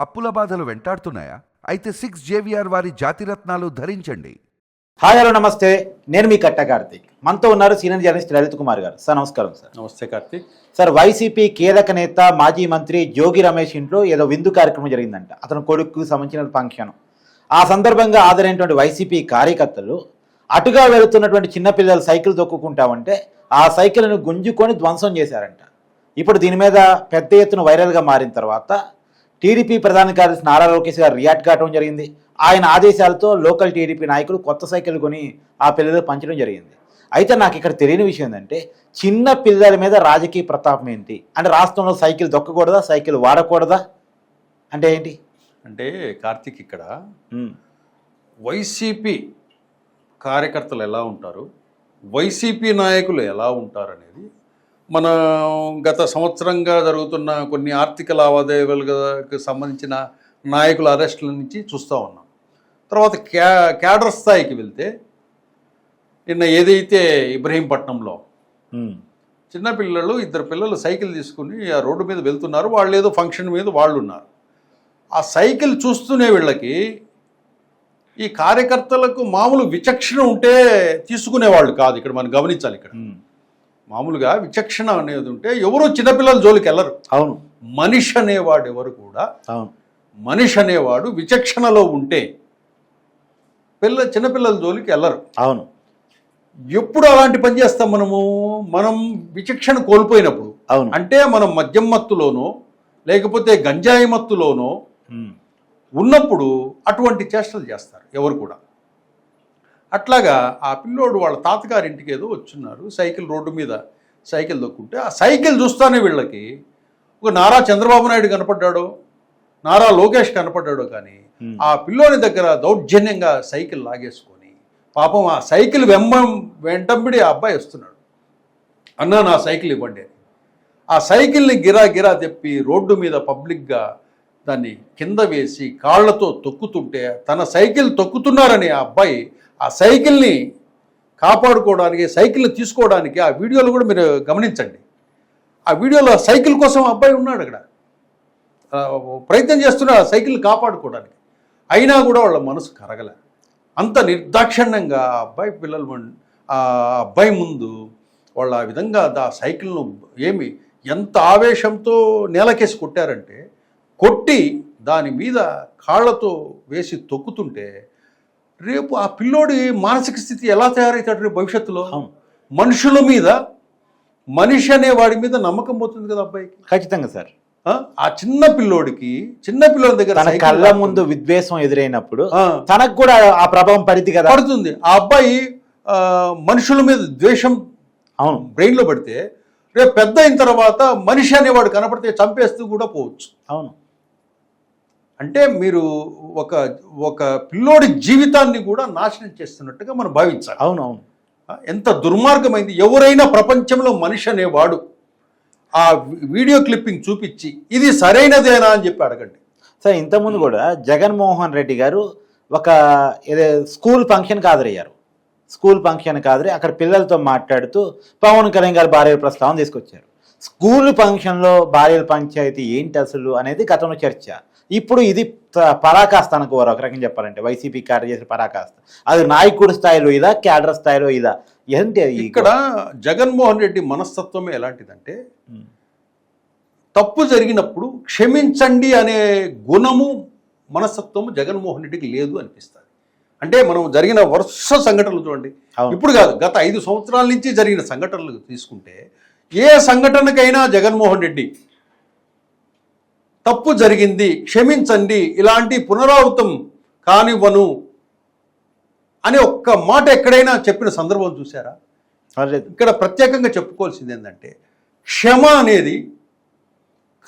అప్పుల బాధలు వెంటాడుతున్నాయా? అయితే 6 JVR వారి జాతిరత్నాలు ధరించండి. హాయ్ హలో నమస్తే, నేను మీ కట్ట కార్తీక్. మనతో ఉన్నారు సీనియర్ జర్నలిస్ట్ లలిత్ కుమార్ గారు. సార్ నమస్కారం. సార్ నమస్తే కార్తీక్. సార్, వైసీపీ కీలక నేత మాజీ మంత్రి జోగి రమేష్ ఇంట్లో ఏదో విందు కార్యక్రమం జరిగిందంట. అతని కొడుకు సంబంధించిన ఫంక్షన్. ఆ సందర్భంగా హాజరైనటువంటి వైసీపీ కార్యకర్తలు అటుగా వెళుతున్నటువంటి చిన్నపిల్లలు సైకిల్ తొక్కుకుంటామంటే ఆ సైకిల్ను గుంజుకొని ధ్వంసం చేశారంట. ఇప్పుడు దీని మీద పెద్ద ఎత్తున వైరల్గా మారిన తర్వాత టీడీపీ ప్రధాన కార్యదర్శి నారా లోకేష్ గారు రియాక్ట్ కావడం జరిగింది. ఆయన ఆదేశాలతో లోకల్ టీడీపీ నాయకులు కొత్త సైకిల్ కొని ఆ పిల్లలు పంచడం జరిగింది. అయితే నాకు ఇక్కడ తెలియని విషయం ఏంటంటే, చిన్న పిల్లల మీద రాజకీయ ప్రతాపం ఏంటి? అంటే రాష్ట్రంలో సైకిల్ దొక్కకూడదా, సైకిల్ వాడకూడదా అంటే ఏంటి? అంటే కార్తీక్, ఇక్కడ వైసీపీ కార్యకర్తలు ఎలా ఉంటారు, వైసీపీ నాయకులు ఎలా ఉంటారు అనేది మన గత సంవత్సరంగా జరుగుతున్న కొన్ని ఆర్థిక లావాదేవీలకు సంబంధించిన నాయకుల అరెస్టుల నుంచి చూస్తూ ఉన్నాం. తర్వాత క్యాడర్ స్థాయికి వెళ్తే నిన్న ఏదైతే ఇబ్రహీంపట్నంలో చిన్నపిల్లలు 2 పిల్లలు సైకిల్ తీసుకుని ఆ రోడ్డు మీద వెళ్తున్నారు. వాళ్ళు ఏదో ఫంక్షన్ మీద వాళ్ళు ఉన్నారు. ఆ సైకిల్ చూస్తూనే వీళ్ళకి ఈ కార్యకర్తలకు మామూలు విచక్షణ ఉంటే తీసుకునేవాళ్ళు కాదు. ఇక్కడ మనం గమనించాలి. ఇక్కడ మామూలుగా విచక్షణ అనేది ఉంటే ఎవరు చిన్నపిల్లల జోలికి వెళ్ళరు. అవును, మనిషి అనేవాడు ఎవరు కూడా, అవును, మనిషి అనేవాడు విచక్షణలో ఉంటే చిన్నపిల్లల జోలికి వెళ్ళరు. అవును. ఎప్పుడు అలాంటి పని చేస్తాం మనం విచక్షణ కోల్పోయినప్పుడు. అవును, అంటే మనం మద్యం మత్తులోనో లేకపోతే గంజాయి మత్తులోనో ఉన్నప్పుడు అటువంటి చేష్టలు చేస్తారు ఎవరు కూడా. అట్లాగా ఆ పిల్లోడు వాళ్ళ తాతగారింటికి ఏదో వచ్చున్నారు, సైకిల్ రోడ్డు మీద సైకిల్ దొక్కుంటే ఆ సైకిల్ చూస్తానే వీళ్ళకి ఒక నారా చంద్రబాబు నాయుడు కనపడ్డాడో, నారా లోకేష్ కనపడ్డాడో కానీ ఆ పిల్లోని దగ్గర దౌర్జన్యంగా సైకిల్ లాగేసుకొని పాపం ఆ సైకిల్ వెంటబడి ఆ అబ్బాయి వస్తున్నాడు. అన్నా నా సైకిల్ ఇవ్వండి అని ఆ సైకిల్ని గిరా తెప్పి రోడ్డు మీద పబ్లిక్గా దాన్ని కింద వేసి కాళ్లతో తొక్కుతుంటే తన సైకిల్ తొక్కుతున్నారని ఆ అబ్బాయి ఆ సైకిల్ని కాపాడుకోవడానికి, సైకిల్ని తీసుకోవడానికి ఆ వీడియోలో కూడా మీరు గమనించండి. ఆ వీడియోలో సైకిల్ కోసం అబ్బాయి ఉన్నాడు, అక్కడ ప్రయత్నం చేస్తున్న సైకిల్ని కాపాడుకోవడానికి. అయినా కూడా వాళ్ళ మనసు కరగలే. అంత నిర్దాక్షిణ్యంగా ఆ అబ్బాయి పిల్లలు ఆ అబ్బాయి ముందు వాళ్ళు ఆ విధంగా ఆ సైకిల్ను ఎంత ఆవేశంతో నేలకేసి కొట్టారంటే, కొట్టి దాని మీద కాళ్లతో వేసి తొక్కుతుంటే రేపు ఆ పిల్లోడి మానసిక స్థితి ఎలా తయారవుతాడు రేపు భవిష్యత్తులో? మనుషుల మీద, మనిషి అనే వాడి మీద నమ్మకం పోతుంది కదా అబ్బాయికి. ఖచ్చితంగా సార్. ఆ చిన్న పిల్లోడి దగ్గర తన కళ్ళ ముందు విద్వేషం ఎదురైనప్పుడు తనకు కూడా ఆ ప్రభావం పడుతుంది. ఆ అబ్బాయి మనుషుల మీద ద్వేషం బ్రెయిన్ లో పడితే రేపు పెద్ద అయిన తర్వాత మనిషి అనేవాడు కనపడితే చంపేస్తూ కూడా పోవచ్చు. అవును. అంటే మీరు ఒక పిల్లోడి జీవితాన్ని కూడా నాశనం చేస్తున్నట్టుగా మనం భావించాలి. అవునవును. ఎంత దుర్మార్గమైంది. ఎవరైనా ప్రపంచంలో మనిషి అనేవాడు ఆ వీడియో క్లిప్పింగ్ చూపించి ఇది సరైనదేనా అని చెప్పి అడగండి. సార్, ఇంతకుముందు కూడా జగన్మోహన్ రెడ్డి గారు ఒక స్కూల్ ఫంక్షన్కి హాజరయ్యారు. స్కూల్ ఫంక్షన్కి హాజరై అక్కడ పిల్లలతో మాట్లాడుతూ పవన్ కళ్యాణ్ గారు భార్యల ప్రస్తావన తీసుకొచ్చారు. స్కూల్ ఫంక్షన్లో భార్యల పంచాయతీ ఏంటి అసలు అనేది గతంలో చర్చ. ఇప్పుడు ఇది పరాకాష్ట అనుకో, ఒక రకంగా చెప్పాలంటే వైసీపీ కార్య చేసిన పరాకాష్ట. అది నాయకుడి స్థాయిలో ఇదా, క్యాడర్ స్థాయిలో ఇదా? ఏంటి ఇక్కడ జగన్మోహన్ రెడ్డి మనస్తత్వమే ఎలాంటిదంటే, తప్పు జరిగినప్పుడు క్షమించండి అనే గుణము, మనస్తత్వము జగన్మోహన్ రెడ్డికి లేదు అనిపిస్తుంది. అంటే మనం జరిగిన వరుస సంఘటనలు చూడండి, ఇప్పుడు కాదు గత 5 సంవత్సరాల నుంచి జరిగిన సంఘటనలు తీసుకుంటే ఏ సంఘటనకైనా జగన్మోహన్ రెడ్డి తప్పు జరిగింది, క్షమించండి, ఇలాంటి పునరావృతం కానివ్వను అని ఒక్క మాట ఎక్కడైనా చెప్పిన సందర్భం చూసారా? ఇక్కడ ప్రత్యేకంగా చెప్పుకోవాల్సింది ఏంటంటే, క్షమ అనేది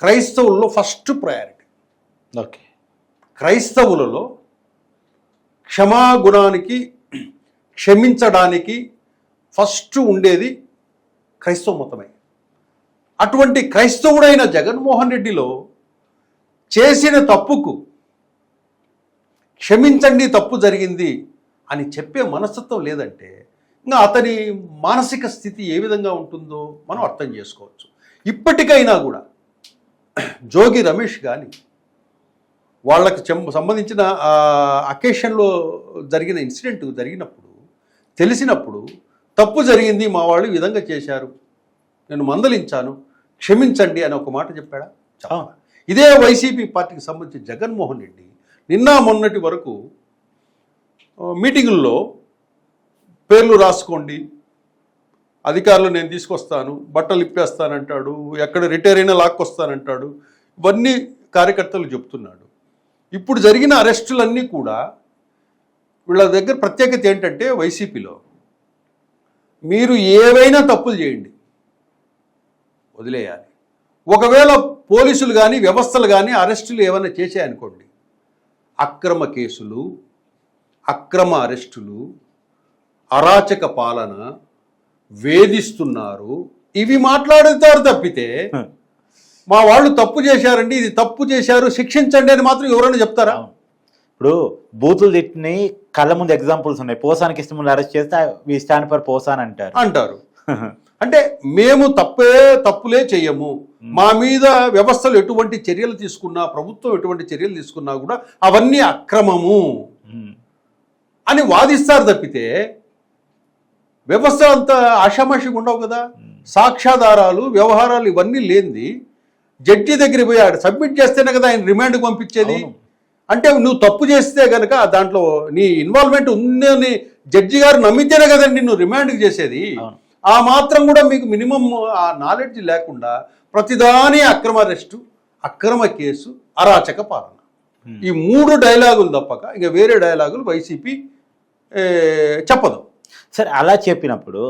క్రైస్తవుల్లో ఫస్ట్ ప్రయారిటీ. ఓకే, క్రైస్తవులలో క్షమాగుణానికి, క్షమించడానికి ఫస్ట్ ఉండేది క్రైస్తవ మతమే. అటువంటి క్రైస్తవుడైన జగన్మోహన్ రెడ్డిలో చేసిన తప్పుకు క్షమించండి, తప్పు జరిగింది అని చెప్పే మనస్తత్వం లేదంటే ఇంకా అతని మానసిక స్థితి ఏ విధంగా ఉంటుందో మనం అర్థం చేసుకోవచ్చు. ఇప్పటికైనా కూడా జోగి రమేష్ కానీ వాళ్ళకి సంబంధించిన అకేషన్లో జరిగిన ఇన్సిడెంట్ జరిగినప్పుడు తెలిసినప్పుడు తప్పు జరిగింది, మా వాళ్ళు ఈ విధంగా చేశారు, నేను మందలించాను, క్షమించండి అని ఒక మాట చెప్పాడా? ఇదే వైసీపీ పార్టీకి సంబంధించి జగన్మోహన్ రెడ్డి నిన్న మొన్నటి వరకు మీటింగుల్లో పేర్లు రాసుకోండి, అధికారులు నేను తీసుకొస్తాను, బట్టలు ఇప్పేస్తానంటాడు, ఎక్కడ రిటైర్ అయినా లాక్కొస్తానంటాడు, ఇవన్నీ కార్యకర్తలు చెప్తున్నాడు. ఇప్పుడు జరిగిన అరెస్టులన్నీ కూడా వీళ్ళ దగ్గర ప్రత్యేకత ఏంటంటే వైసీపీలో మీరు ఏవైనా తప్పులు చేయండి, వదిలేయాలి. ఒకవేళ పోలీసులు కానీ వ్యవస్థలు కానీ అరెస్టులు ఏమైనా చేశాయనుకోండి, అక్రమ కేసులు, అక్రమ అరెస్టులు, అరాచక పాలన, వేధిస్తున్నారు, ఇవి మాట్లాడుతారు తప్పితే మా వాళ్ళు తప్పు చేశారండి, ఇది తప్పు చేశారు, శిక్షించండి అని మాత్రం ఎవరైనా చెప్తారా? ఇప్పుడు బూతులు తిట్టిని కళ్ళ ముందు ఎగ్జాంపుల్స్ ఉన్నాయి. పోసానికి ఇష్టం అరెస్ట్ చేస్తే వి స్టాండ్ ఫర్ పోసాన్ అంటారు. అంటే మేము తప్పులే చెయ్యము, మా మీద వ్యవస్థలు ఎటువంటి చర్యలు తీసుకున్నా, ప్రభుత్వం ఎటువంటి చర్యలు తీసుకున్నా కూడా అవన్నీ అక్రమము అని వాదిస్తారు తప్పితే వ్యవస్థ అంత ఆషామాషిగా ఉండవు కదా. సాక్ష్యాధారాలు, వ్యవహారాలు ఇవన్నీ లేనిది జడ్జి దగ్గర పోయాడు సబ్మిట్ చేస్తేనే కదా ఆయన రిమాండ్కి పంపించేది. అంటే నువ్వు తప్పు చేస్తే కనుక దాంట్లో నీ ఇన్వాల్వ్మెంట్ ఉందని జడ్జి గారు నమ్మితేనే కదండి నువ్వు రిమాండ్కి చేసేది. ఆ మాత్రం కూడా మీకు మినిమం ఆ నాలెడ్జ్ లేకుండా ప్రతిదాని అక్రమ అరెస్టు, అక్రమ కేసు, అరాచక పాలన, ఈ 3 డైలాగులు తప్పక ఇంకా వేరే డైలాగులు వైసీపీ చెప్పదు. సరే, అలా చెప్పినప్పుడు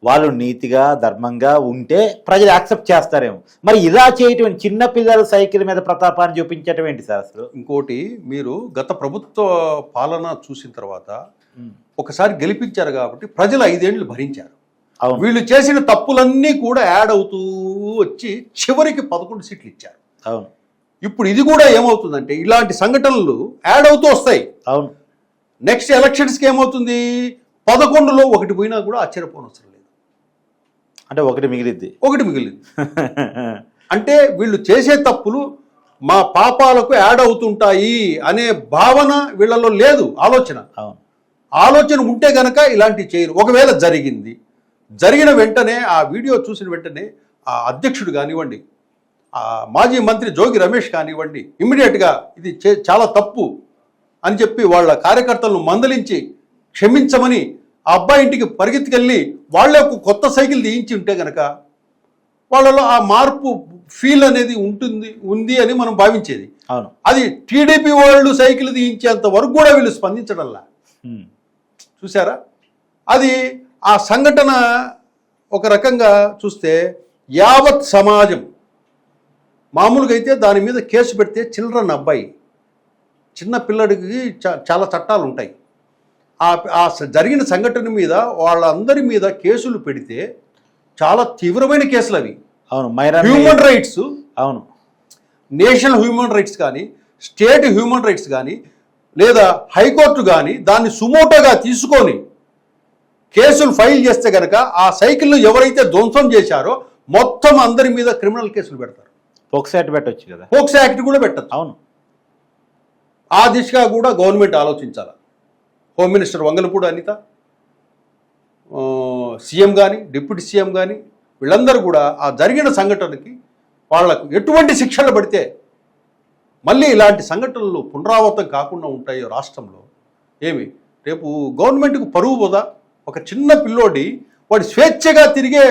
వాళ్ళు నీతిగా ధర్మంగా ఉంటే ప్రజలు యాక్సెప్ట్ చేస్తారేమో. మరి ఇలా చేయటం, చిన్న పిల్లల సైకిల్ మీద ప్రతాపాన్ని చూపించటం ఏంటి సార్ అసలు? ఇంకోటి, మీరు గత ప్రభుత్వ పాలన చూసిన తర్వాత ఒకసారి గెలిపించారు కాబట్టి ప్రజలు 5 ఏళ్ళు భరించారు. వీళ్ళు చేసిన తప్పులన్నీ కూడా యాడ్ అవుతూ వచ్చి చివరికి 11 సీట్లు ఇచ్చారు. అవును. ఇప్పుడు ఇది కూడా ఏమవుతుందంటే ఇలాంటి సంఘటనలు యాడ్ అవుతూ వస్తాయి. అవును. నెక్స్ట్ ఎలక్షన్స్కి ఏమవుతుంది, 11లో 1 పోయినా కూడా ఆశ్చర్యపోనవసరం లేదు. అంటే 1 మిగిలింది. అంటే వీళ్ళు చేసే తప్పులు మా పాపాలకు యాడ్ అవుతుంటాయి అనే భావన వీళ్ళలో లేదు, ఆలోచన ఉంటే గనక ఇలాంటివి చేయరు. ఒకవేళ జరిగిన వెంటనే ఆ వీడియో చూసిన వెంటనే ఆ అధ్యక్షుడు కానివ్వండి, ఆ మాజీ మంత్రి జోగి రమేష్ కానివ్వండి, ఇమ్మీడియట్గా ఇది చాలా తప్పు అని చెప్పి వాళ్ళ కార్యకర్తలను మందలించి క్షమించమని ఆ అబ్బాయి ఇంటికి పరిగెత్తుకెళ్ళి వాళ్ళే ఒక కొత్త సైకిల్ తీయించి ఉంటే గనక వాళ్ళలో ఆ మార్పు ఫీల్ అనేది ఉంది అని మనం భావించేది. అవును. అది టీడీపీ వాళ్ళు సైకిల్ తీయించేంత వరకు కూడా వీళ్ళు స్పందించడంలా. చూసారా? అది ఆ సంఘటన ఒక రకంగా చూస్తే యావత్ సమాజం, మామూలుగా అయితే దాని మీద కేసు పెడితే చిల్డ్రన్ అబ్బాయి, చిన్న పిల్లడికి చాలా చట్టాలు ఉంటాయి. ఆ జరిగిన సంఘటన మీద వాళ్ళందరి మీద కేసులు పెడితే చాలా తీవ్రమైన కేసులు అవి. అవును. హ్యూమన్ రైట్స్, అవును, నేషనల్ హ్యూమన్ రైట్స్ కానీ, స్టేట్ హ్యూమన్ రైట్స్ కానీ, లేదా హైకోర్టు కానీ దాన్ని సుమోటోగా తీసుకొని కేసులు ఫైల్ చేస్తే కనుక ఆ సైకిల్ను ఎవరైతే ధ్వంసం చేశారో మొత్తం అందరి మీద క్రిమినల్ కేసులు పెడతారు. పోక్సో యాక్ట్ పెట్టొచ్చు కదా. పోక్సో యాక్ట్ కూడా పెట్టచ్చు. అవును. ఆ దిశగా కూడా గవర్నమెంట్ ఆలోచించాలి. Home minister Vangalapudi Anitha, CM కానీ, డిప్యూటీ సీఎం కానీ, వీళ్ళందరూ కూడా ఆ జరిగిన సంఘటనకి వాళ్లకు ఎటువంటి శిక్షలు పడితే మళ్ళీ ఇలాంటి సంఘటనలు పునరావృతం కాకుండా ఉంటాయో రాష్ట్రంలో. రేపు గవర్నమెంట్కు పరువు పోదా? ఒక చిన్న పిల్లోడి వాడి స్వేచ్ఛగా తిరిగే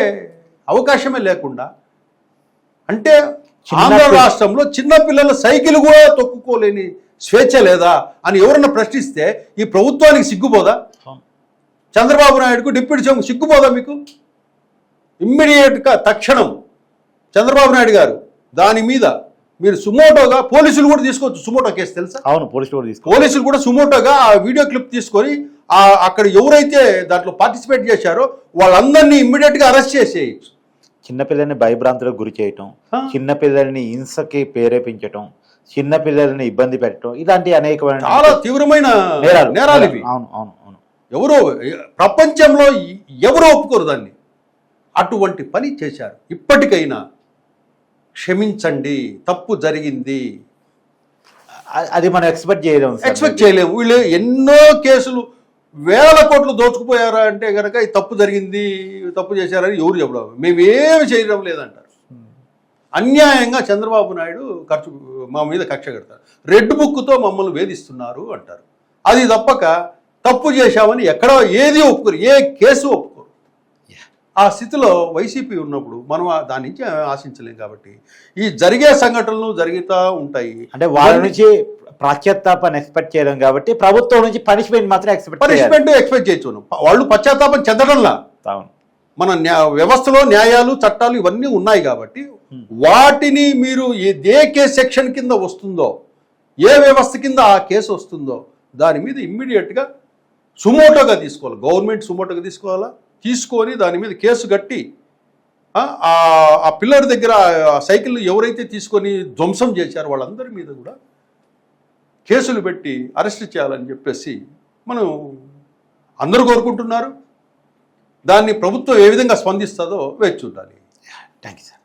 అవకాశమే లేకుండా, అంటే ఆంధ్ర రాష్ట్రంలో చిన్న పిల్లల సైకిల్ కూడా తొక్కుకోలేని స్వేచ్ఛ లేదా అని ఎవరన్నా ప్రశ్నిస్తే ఈ ప్రభుత్వానికి సిగ్గుపోదా? చంద్రబాబు నాయుడుకు, డిప్యూటీ సీఎం సిగ్గుపోదా మీకు? ఇమ్మీడియట్గా తక్షణం చంద్రబాబు నాయుడు గారు దాని మీద మీరు సుమోటోగా, పోలీసులు కూడా తీసుకోవచ్చు సుమోటో కేసు, తెలుసా? అవును, పోలీసులు కూడా సుమోటోగా ఆ వీడియో క్లిప్ తీసుకొని అక్కడ ఎవరైతే దాంట్లో పార్టిసిపేట్ చేశారో వాళ్ళందరినీ ఇమ్మీడియట్గా అరెస్ట్ చేసేయచ్చు. చిన్నపిల్లల్ని భయభ్రాంతులకు గురి చేయటం, చిన్నపిల్లల్ని హింసకి ప్రేరేపించటం, చిన్నపిల్లల్ని ఇబ్బంది పెట్టడం, ఇలాంటి అనేకమైన చాలా తీవ్రమైన నేరాలు ఇవి. అవును అవును అవును. ఎవరో ప్రపంచంలో ఎవరో ఒప్పుకోరు దాన్ని. అటువంటి పని చేశారు. ఇప్పటికైనా క్షమించండి, తప్పు జరిగింది. అది మనం ఎక్స్పెక్ట్ చేయలేము సార్. ఎక్స్పెక్ట్ చేయలేము. వీళ్ళు ఎన్నో కేసులు వేల కోట్లు దోచుకుపోయారా అంటే కనుక ఈ తప్పు జరిగింది, తప్పు చేశారని ఎవరు చెప్పడం, మేమేమి చేయడం లేదంటారు. అన్యాయంగా చంద్రబాబు నాయుడు మా మీద కక్ష కడతారు. రెడ్ బుక్తో మమ్మల్ని వేధిస్తున్నారు అంటారు. అది తప్పక తప్పు చేశామని ఎక్కడ ఏది ఒప్పుకోరు, ఏ కేసు ఒప్పుకోరు. ఆ స్థితిలో వైసీపీ ఉన్నప్పుడు మనం దాని నుంచి ఆశించలేం. కాబట్టి ఈ జరిగే సంఘటనలు జరుగుతూ ఉంటాయి. అంటే వాళ్ళ నుంచి పశ్చాత్తాపాన్ని ఎక్స్పెక్ట్ చేయడం కాబట్టి ప్రభుత్వం నుంచి పనిష్మెంట్ మాత్రం ఎక్స్పెక్ట్ చేయొచ్చు. వాళ్ళు పశ్చాత్తాపం చెందడంలా మన వ్యవస్థలో న్యాయాలు చట్టాలు ఇవన్నీ ఉన్నాయి కాబట్టి వాటిని మీరు ఏ కేసు సెక్షన్ కింద వస్తుందో, ఏ వ్యవస్థ కింద ఆ కేసు వస్తుందో దాని మీద ఇమ్మీడియట్గా సుమోటోగా తీసుకోవాలి. గవర్నమెంట్ సుమోటోగా తీసుకోవాలా, తీసుకొని దాని మీద కేసు కట్టి ఆ పిల్లర్ దగ్గర సైకిల్ ఎవరైతే తీసుకొని ధ్వంసం చేశారో వాళ్ళందరి మీద కూడా కేసులు పెట్టి అరెస్ట్ చేయాలని చెప్పేసి మనం అందరూ కోరుకుంటున్నారు. దాన్ని ప్రభుత్వం ఏ విధంగా స్పందిస్తుందో వేచి చూడాలి. Thank you sir.